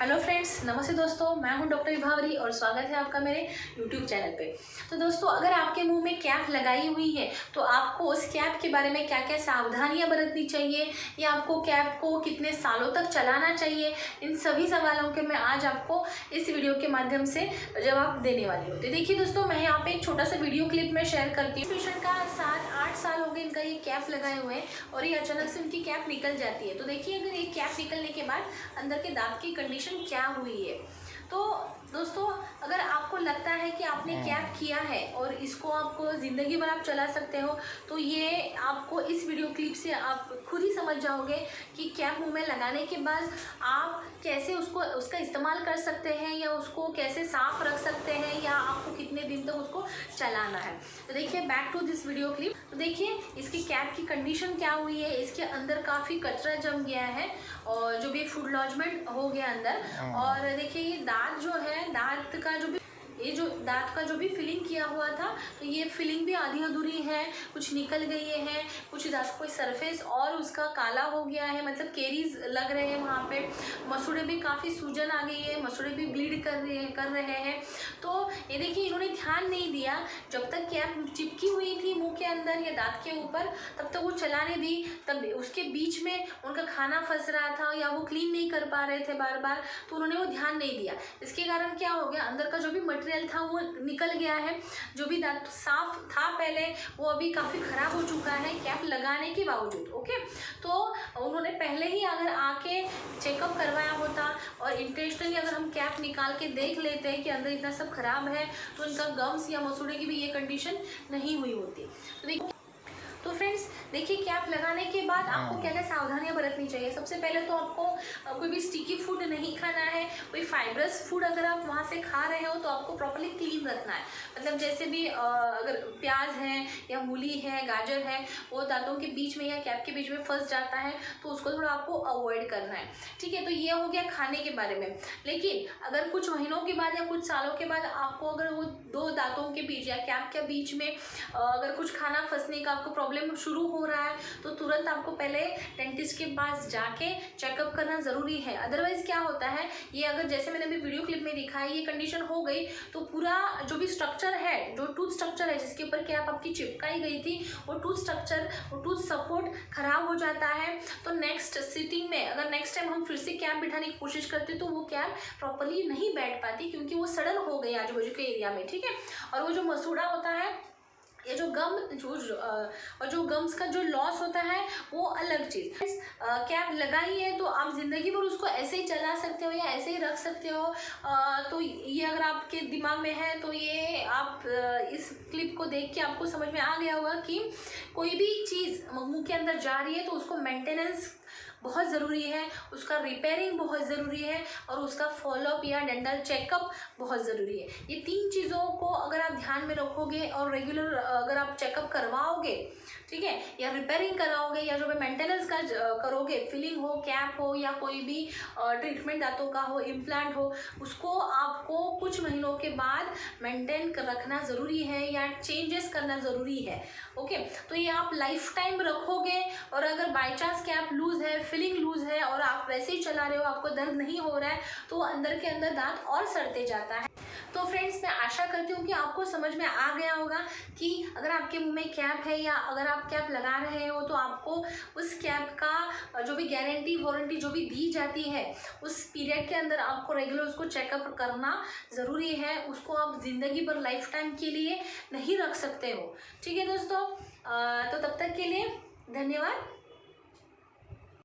Hello friends, नमस्ते दोस्तों। मैं हूं डॉक्टर विभावरी और स्वागत है आपका मेरे यूट्यूब चैनल पे। तो दोस्तों, अगर आपके मुंह में कैप लगाई हुई है तो आपको उस कैप के बारे में क्या क्या सावधानियां बरतनी चाहिए या आपको कैप को कितने सालों तक चलाना चाहिए, इन सभी सवालों के मैं आज आपको इस वीडियो के माध्यम से जवाब देने वाली हूँ। तो देखिए दोस्तों, मैं यहाँ पे एक छोटा सा वीडियो क्लिप में शेयर करती हूँ। पेशेंट का 7-8 साल हो गए इनका ये कैप लगाए हुए हैं और ये अचानक से उनकी कैप निकल जाती है। तो देखिए, अगर ये कैप निकलने के बाद अंदर के दांत की कंडीशन क्या हुई है। तो दोस्तों, अगर आपको लगता है कि आपने कैप किया है और इसको आपको ज़िंदगी भर आप चला सकते हो, तो ये आपको इस वीडियो क्लिप से आप खुद ही समझ जाओगे कि कैप मुंह में लगाने के बाद आप कैसे उसका इस्तेमाल कर सकते हैं या उसको कैसे साफ रख सकते हैं या आपको कितने दिन तक उसको चलाना है। तो देखिए, back to this video clip. तो देखिए, इसकी कैप की कंडीशन क्या हुई है। इसके अंदर काफ़ी कचरा जम गया है और जो भी फूड लॉजमेंट हो गया अंदर। और देखिए, ये दांत जो है, दांत का जो भी फिलिंग किया हुआ था, तो ये फिलिंग भी आधी अधूरी है, कुछ निकल गई है, कुछ दांत कोई सरफेस और उसका काला हो गया है, मतलब केरीज लग रहे हैं वहाँ पे। मसूड़े भी काफ़ी सूजन आ गई है, मसूड़े भी ब्लीड कर रहे हैं। तो ये देखिए, इन्होंने ध्यान नहीं दिया। जब तक कैप चिपकी हुई थी मुंह के अंदर या दांत के ऊपर, तब तक वो चलाने दी। तब उसके बीच में उनका खाना फंस रहा था या वो क्लीन नहीं कर पा रहे थे बार बार, तो उन्होंने वो ध्यान नहीं दिया। इसके कारण क्या हो गया, अंदर का जो भी मटेरियल था वो निकल गया है। जो भी दांत साफ था पहले, वो अभी काफ़ी ख़राब हो चुका है कैप लगाने के बावजूद। ओके, तो उन्होंने पहले ही अगर आके चेकअप करवाया होता और इंटेंशनली अगर हम कैप निकाल के देख लेते हैं कि अंदर इतना सब खराब है, तो इनका गम्स या मसूड़े की भी ये कंडीशन नहीं हुई होती। तो देखिए, तो फ्रेंड्स देखिए, कैप लगाने के बाद आपको क्या क्या सावधानियां बरतनी चाहिए। सबसे पहले तो आपको कोई भी स्टिकी फूड नहीं खाना है। कोई फाइब्रस फूड अगर आप वहाँ से खा रहे हो तो आपको प्रॉपर्ली क्लीन रखना है। मतलब जैसे भी अगर प्याज है या मूली है, गाजर है, वो दांतों के बीच में या कैप के बीच में फंस जाता है, तो उसको थोड़ा आपको अवॉइड करना है। ठीक है, तो ये हो गया खाने के बारे में। लेकिन अगर कुछ महीनों के बाद या कुछ सालों के बाद आपको अगर वो दो दांतों के बीच या कैप के बीच में अगर कुछ खाना फंसने का आपको प्रॉब्लम शुरू हो रहा है, तो तुरंत आपको पहले डेंटिस्ट के पास जाके चेकअप करना ज़रूरी है। अदरवाइज क्या होता है, ये अगर जैसे मैंने अभी वीडियो क्लिप में दिखाया, ये कंडीशन हो गई तो पूरा जो भी स्ट्रक्चर है, जो टूथ स्ट्रक्चर है जिसके ऊपर कैप आपकी चिपकाई गई थी, वो टूथ सपोर्ट खराब हो जाता है। तो नेक्स्ट सिटिंग में अगर नेक्स्ट टाइम हम फिर से कैप बिठाने की कोशिश करते तो वो कैप प्रॉपरली नहीं बैठ पाती, क्योंकि वो सडन हो गई आजू बाजू के एरिया में। ठीक है, और वो जो मसूड़ा होता है, ये जो और जो गम्स का जो लॉस होता है, वो अलग चीज़। कैप लगाई है तो आप ज़िंदगी भर उसको ऐसे ही चला सकते हो या ऐसे ही रख सकते हो। तो ये अगर आपके दिमाग में है तो ये आप इस क्लिप को देख के आपको समझ में आ गया होगा कि कोई भी चीज़ मुंह के अंदर जा रही है तो उसको मेंटेनेंस बहुत ज़रूरी है, उसका रिपेयरिंग बहुत ज़रूरी है और उसका फॉलोअप या डेंटल चेकअप बहुत ज़रूरी है। ये 3 चीज़ों को अगर आप ध्यान में रखोगे और रेगुलर अगर आप चेकअप करवाओगे, ठीक है, या रिपेयरिंग कराओगे या जो भी मेंटेनेंस का करोगे, फिलिंग हो, कैप हो या कोई भी ट्रीटमेंट दांतों का हो, इम्प्लांट हो, उसको आपको कुछ महीनों के बाद मेंटेन रखना ज़रूरी है या चेंजेस करना ज़रूरी है। ओके, तो ये आप लाइफ टाइम रखोगे। और अगर बाई चांस कैप लूज़ है, फिलिंग लूज़ है और आप वैसे ही चला रहे हो, आपको दर्द नहीं हो रहा है, तो अंदर के अंदर दांत और सड़ते जाता है। तो फ्रेंड्स, मैं आशा करती हूँ कि आपको समझ में आ गया होगा कि अगर आपके मुंह में कैप है या अगर आप कैप लगा रहे हो, तो आपको उस कैप का जो भी गारंटी वारंटी जो भी दी जाती है, उस पीरियड के अंदर आपको रेगुलर उसको चेकअप करना ज़रूरी है। उसको आप ज़िंदगी भर लाइफ टाइम के लिए नहीं रख सकते हो। ठीक है दोस्तों, तो तब तक के लिए धन्यवाद।